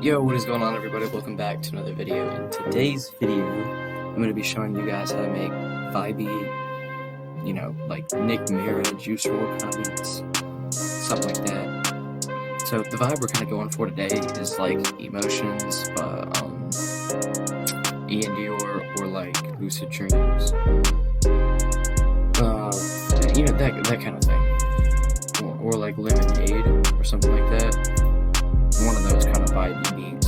Yo, what is going on, everybody? Welcome back to another video. In today's video, I'm going to be showing you guys how to make vibey, like Nick Mira, Juice WRLD kind of beats, something like that. So the vibe we're kind of going for today is like Emotions by Iann Dior, or like Lucid Dreams, that kind of thing, or like Lemonade or something like that. One of those kind of vibey beats.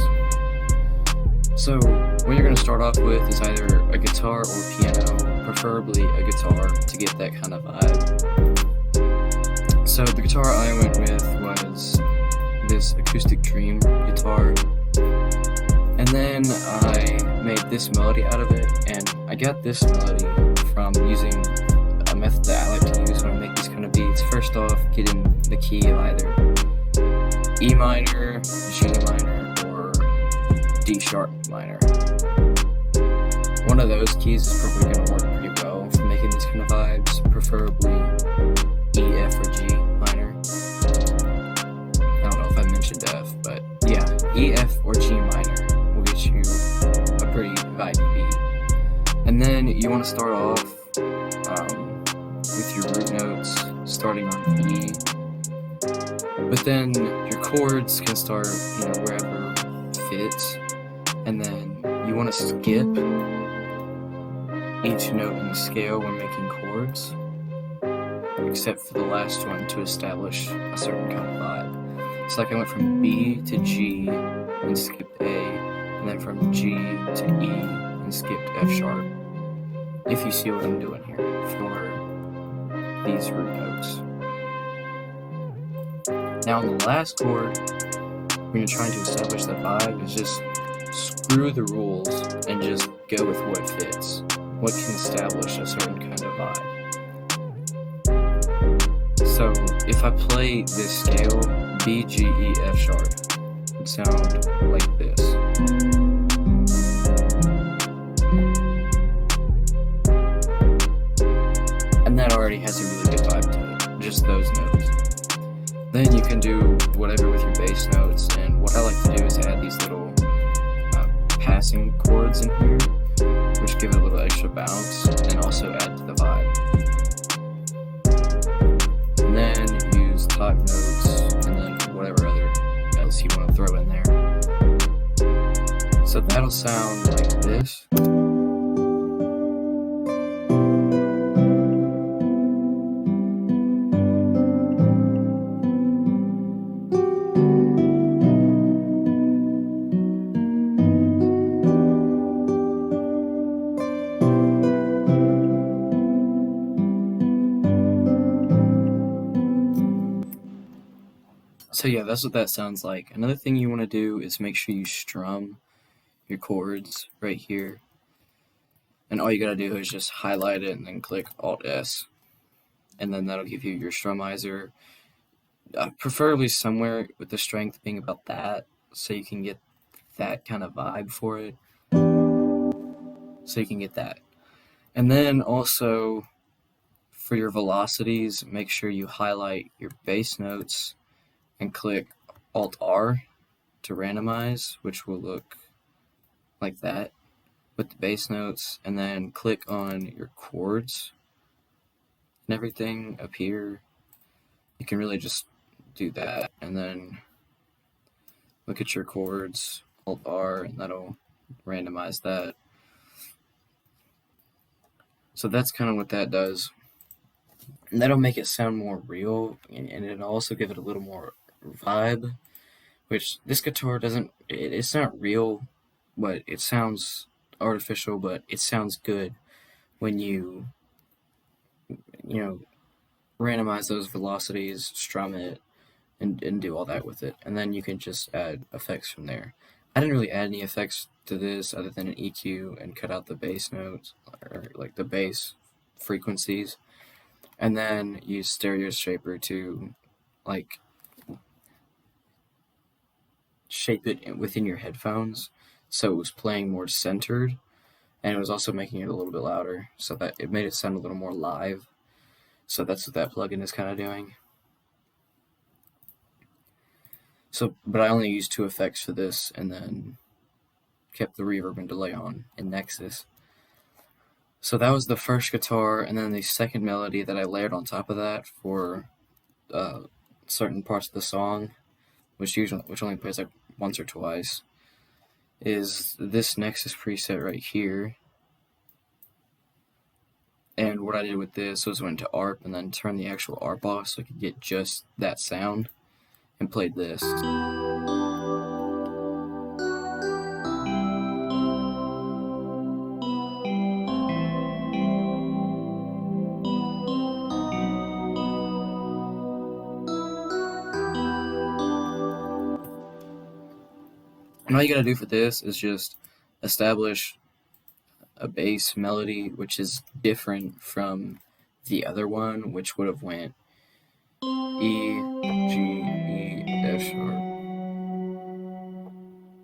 So what you're going to start off with is either a guitar or piano, preferably a guitar to get that kind of vibe. So the guitar I went with was this Acoustic Dream guitar, and then I made this melody out of it, and I got this melody from using a method that I like to use when I make these kind of beats. First off, getting the key of either E minor, G minor, or D sharp minor. One of those keys is probably going to work pretty well for making these kind of vibes, preferably E, F, or G minor. I don't know if I mentioned F, but yeah, E, F, or G minor will get you a pretty vibey beat. And then you want to start off with your root notes, starting on E. But then your chords can start, wherever fits, and then you want to skip each note in the scale when making chords, except for the last one to establish a certain kind of vibe. So like I went from B to G and skipped A, and then from G to E and skipped F sharp, if you see what I'm doing here for these root notes. Now on the last chord, when you're trying to establish that vibe, is just screw the rules and just go with what fits, what can establish a certain kind of vibe. So if I play this scale, B, G, E, F sharp, it would sound like this. And that already has a really good vibe to it, just those notes. Then you can do whatever with your bass notes, and what I like to do is add these little passing chords in here, which give it a little extra bounce and also add to the vibe. And then use top notes and then whatever else you want to throw in there. So that'll sound like this. So yeah, that's what that sounds like. Another thing you want to do is make sure you strum your chords right here. And all you gotta do is just highlight it and then click Alt S. And then that'll give you your strummizer. Preferably somewhere with the strength being about that, so you can get that kind of vibe for it. So you can get that. And then also, for your velocities, make sure you highlight your bass notes and click Alt-R to randomize, which will look like that with the bass notes, and then click on your chords and everything up here. You can really just do that, and then look at your chords, Alt-R, and that'll randomize that. So that's kind of what that does. And that'll make it sound more real, and it'll also give it a little more vibe, which this guitar doesn't, it's not real, but it sounds artificial, but it sounds good when you randomize those velocities, strum it, and do all that with it, and then you can just add effects from there. I didn't really add any effects to this other than an EQ and cut out the bass notes, or like the bass frequencies, and then use Stereo Shaper to like shape it within your headphones so it was playing more centered, and it was also making it a little bit louder so that it made it sound a little more live. So that's what that plugin is kind of doing. So, but I only used 2 effects for this, and then kept the reverb and delay on in Nexus. So that was the first guitar, and then the second melody that I layered on top of that for certain parts of the song, which only plays like once or twice, is this Nexus preset right here. And what I did with this was went to ARP and then turned the actual ARP off so I could get just that sound, and played this. And all you gotta do for this is just establish a bass melody which is different from the other one, which would have went E, G, E, F sharp,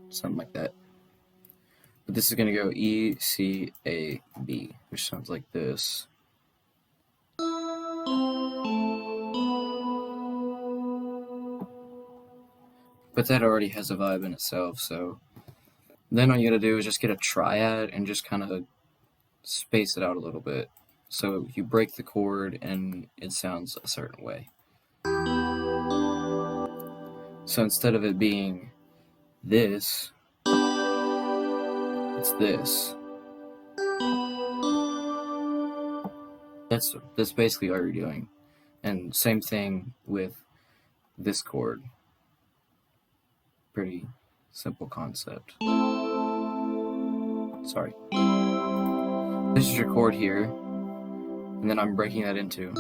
something like that. But this is gonna go E, C, A, B, which sounds like this. But that already has a vibe in itself, so then all you gotta do is just get a triad and just kind of space it out a little bit. So you break the chord and it sounds a certain way. So instead of it being this, it's this. That's basically all you're doing. And same thing with this chord. Pretty simple concept. Sorry. This is your chord here, and then I'm breaking that into.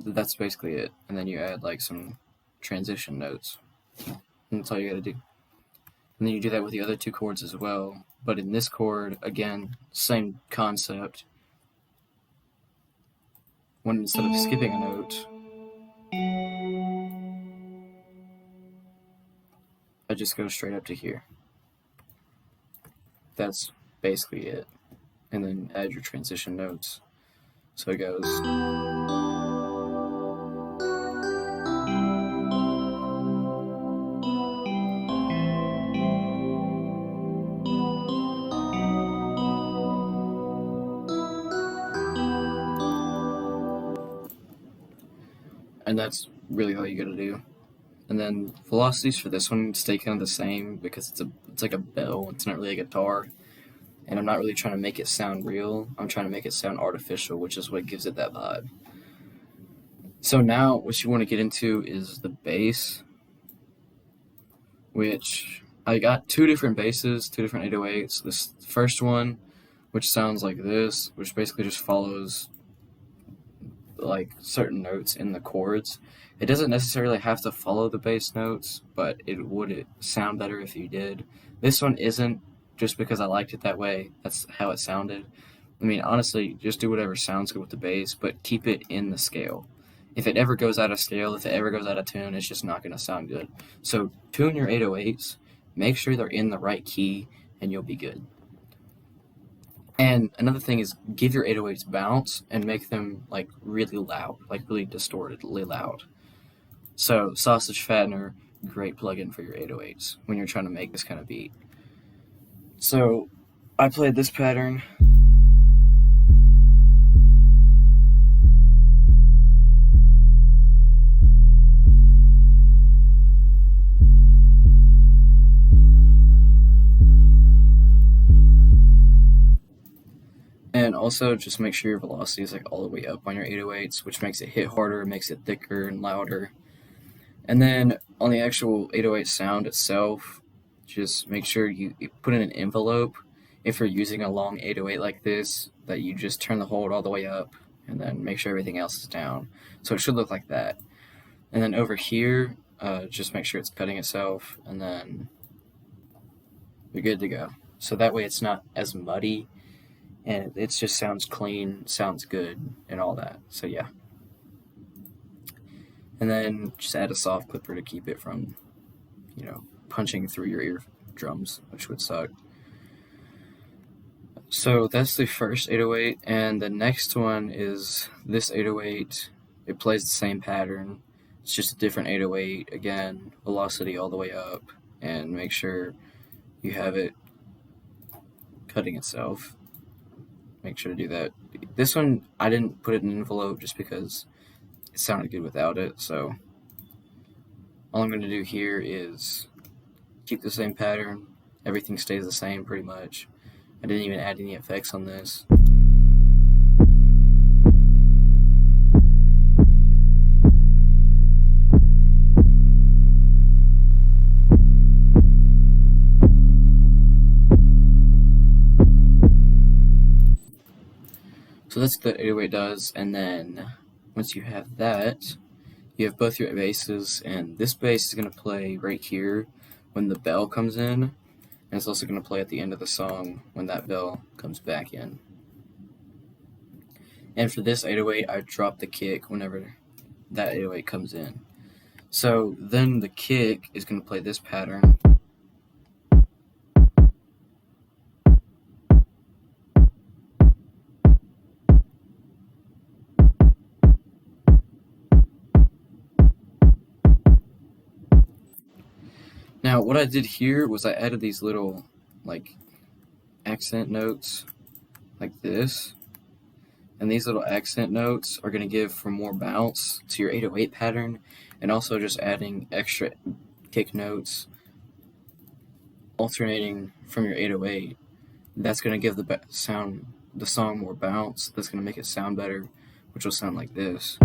That's basically it. And then you add like some transition notes. And that's all you gotta do. And then you do that with the other 2 chords as well. But in this chord, again, same concept. When instead of skipping a note, I just go straight up to here. That's basically it. And then add your transition notes. So it goes. And that's really all you gotta do. And then velocities for this one stay kind of the same because it's like a bell. It's not really a guitar, and I'm not really trying to make it sound real. I'm trying to make it sound artificial, which is what gives it that vibe. So now what you want to get into is the bass, which I got 2 different basses, 2 different 808s. This first one, which sounds like this, which basically just follows like certain notes in the chords. It doesn't necessarily have to follow the bass notes, but it would sound better if you did. This one isn't, just because I liked it that way. That's how it sounded. I mean, honestly, just do whatever sounds good with the bass, but keep it in the scale. If it ever goes out of scale, if it ever goes out of tune, it's just not going to sound good. So tune your 808s, make sure they're in the right key, and you'll be good. And another thing is give your 808s bounce and make them like really loud, like really distortedly loud. So Sausage Fattener, great plugin for your 808s when you're trying to make this kind of beat. So I played this pattern. And also just make sure your velocity is like all the way up on your 808s, which makes it hit harder, makes it thicker and louder. And then on the actual 808 sound itself, just make sure you put in an envelope. If you're using a long 808 like this, that you just turn the hold all the way up and then make sure everything else is down. So it should look like that. And then over here, just make sure it's cutting itself, and then you're good to go. So that way it's not as muddy, and it just sounds clean, sounds good, and all that. So yeah. And then just add a soft clipper to keep it from, punching through your eardrums, which would suck. So that's the first 808, and the next one is this 808 it plays the same pattern. It's just a different 808. Again, velocity all the way up, and make sure you have it cutting itself. Make sure to do that. This one, I didn't put it in an envelope just because it sounded good without it, so all I'm going to do here is keep the same pattern. Everything stays the same pretty much. I didn't even add any effects on this. So that's what the 808 does, and then once you have that, you have both your basses, and this bass is going to play right here when the bell comes in, and it's also going to play at the end of the song when that bell comes back in. And for this 808, I drop the kick whenever that 808 comes in. So then the kick is going to play this pattern. Now, what I did here was I added these little, like, accent notes, like this. And these little accent notes are going to give for more bounce to your 808 pattern, and also just adding extra kick notes, alternating from your 808. That's going to give the song more bounce. That's going to make it sound better, which will sound like this.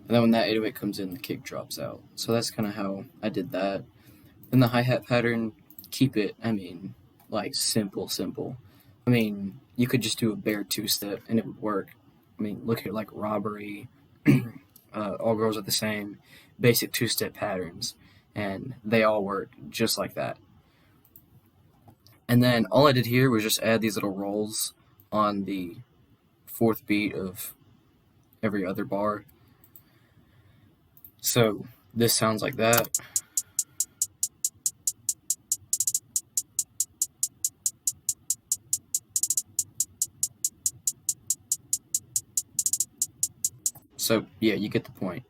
And then when that 808 comes in, the kick drops out. So that's kind of how I did that. Then the hi-hat pattern, keep it, like simple. You could just do a bare two-step and it would work. Look at like Robbery, All Girls Are the Same, basic two-step patterns, and they all work just like that. And then all I did here was just add these little rolls on the fourth beat of every other bar. So this sounds like that. So yeah, you get the point.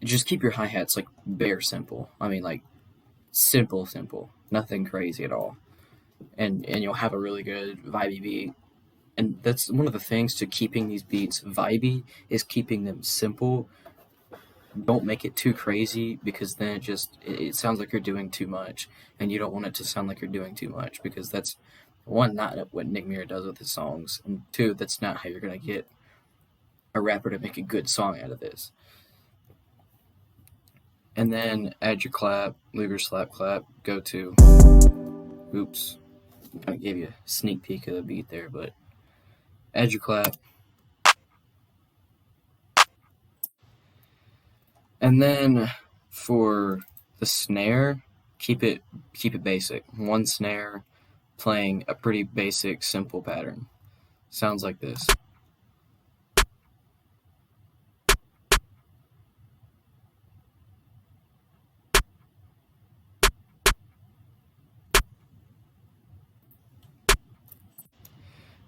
Just keep your hi-hats like bare simple. Like simple, nothing crazy at all. And you'll have a really good vibey beat. And that's one of the things to keeping these beats vibey, is keeping them simple. Don't make it too crazy, because then it sounds like you're doing too much, and you don't want it to sound like you're doing too much, because that's, one, not what Nick Mira does with his songs, and two, that's not how you're going to get a rapper to make a good song out of this. And then add your clap, leave your slap clap, go to, oops, I gave you a sneak peek of the beat there, but add your clap. And then for the snare, keep it basic. One snare playing a pretty basic, simple pattern. Sounds like this.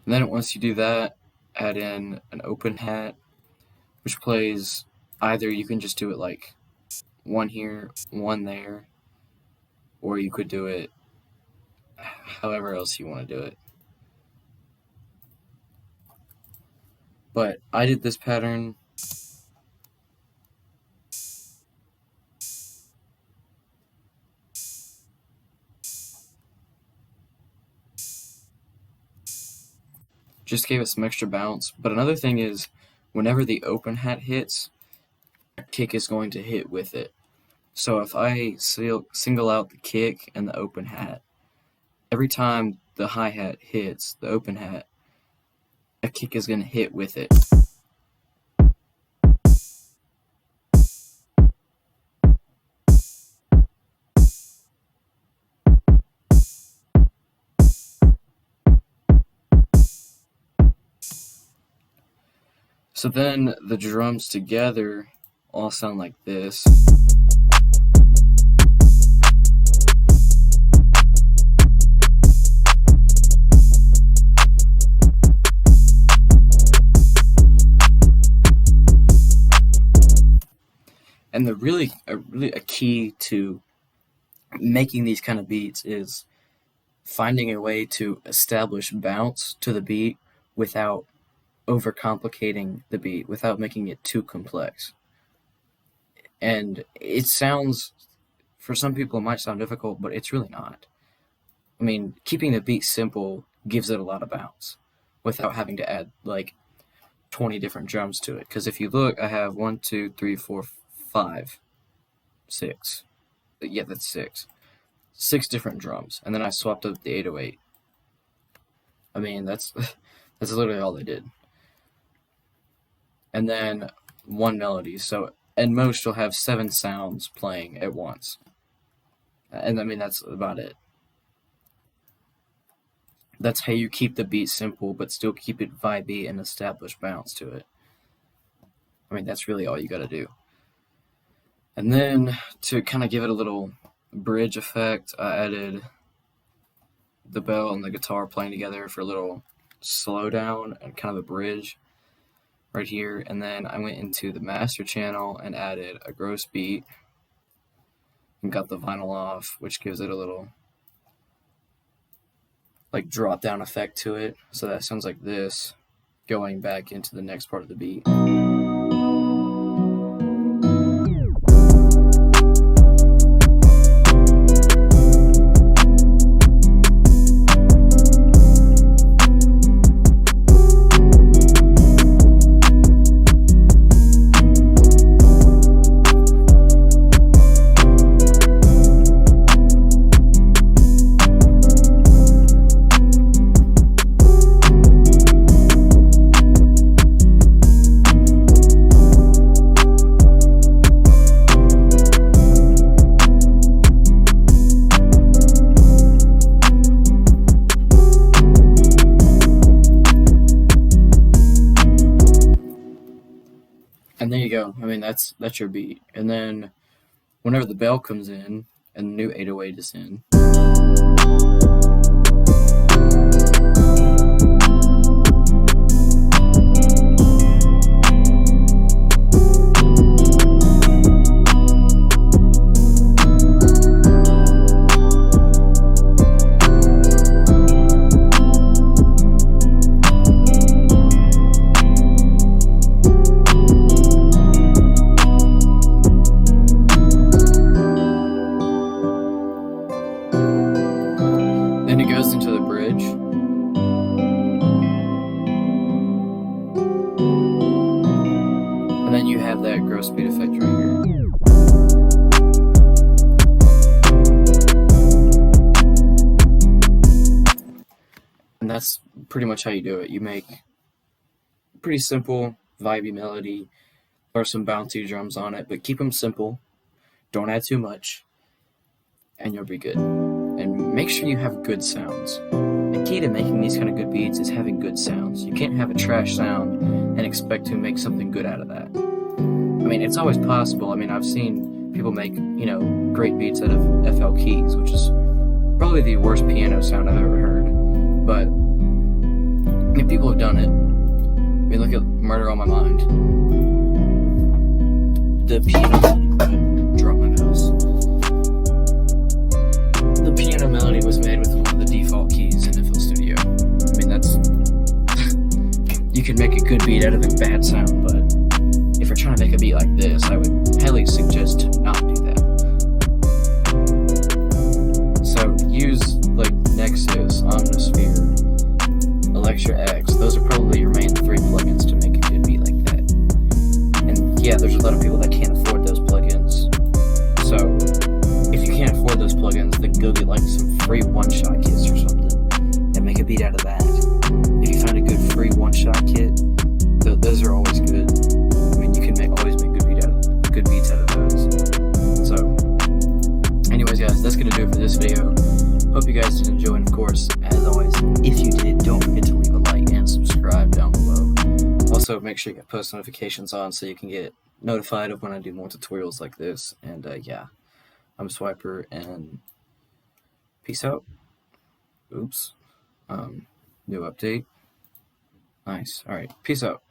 And then once you do that, add in an open hat, which plays, either you can just do it like one here, one there, or you could do it however else you want to do it. But I did this pattern just gave it some extra bounce. But another thing is, whenever the open hat hits, a kick is going to hit with it. So if I single out the kick and the open hat, every time the hi-hat hits the open hat, a kick is going to hit with it. So So then the drums together all sound like this. And a key to making these kind of beats is finding a way to establish bounce to the beat without overcomplicating the beat, without making it too complex. And it sounds, for some people it might sound difficult, but it's really not. I mean, keeping the beat simple gives it a lot of bounce without having to add like 20 different drums to it. Because if you look, I have 1, 2, 3, 4, 5, 6. Yeah, that's 6. 6 different drums, and then I swapped up the 808. I mean, that's literally all they did. And then 1 melody. So at most you'll have 7 sounds playing at once. And I mean, that's about it. That's how you keep the beat simple, but still keep it vibey and establish bounce to it. I mean, that's really all you gotta do. And then to kind of give it a little bridge effect, I added the bell and the guitar playing together for a little slowdown and kind of a bridge right here. And then I went into the master channel and added a gross beat and got the vinyl off, which gives it a little like drop down effect to it. So that sounds like this going back into the next part of the beat. And there you go. I mean, that's your beat. And then whenever the bell comes in and the new 808 is in, then it goes into the bridge. And then you have that gross beat effect right here. And that's pretty much how you do it. You make pretty simple, vibey melody, throw some bouncy drums on it, but keep them simple. Don't add too much, and you'll be good. And make sure you have good sounds. The key to making these kind of good beats is having good sounds. You can't have a trash sound and expect to make something good out of that. I mean, it's always possible. I mean, I've seen people make, great beats out of FL keys, which is probably the worst piano sound I've ever heard. But, I mean, people have done it. I mean, look at Murder on My Mind. The piano melody, drop my mouse. The piano melody was made with one of the default keys in FL Studio. I mean, that's you can make a good beat out of a bad sound, but if you're trying to make a beat like this, I would highly suggest to not do that. So use like Nexus, Omnisphere, Electra X. Those are probably your main 3 plugins to make a good beat like that. And yeah, there's a lot of people that can't afford those plugins. So if you can't afford those plugins, then go get like some free one-shot kits or something and make a beat out of that. If you find a good free one-shot kit, those are always good. I mean, you can always make good beats out of those. So, anyways, guys, that's gonna do it for this video. Hope you guys did enjoy, and of course, as always, if you did, don't forget to leave a like and subscribe down below. Also, make make sure you get post notifications on so you can get notified of when I do more tutorials like this. And yeah, I'm Swiper, and peace out. Oops. New update. Nice. Alright, peace out.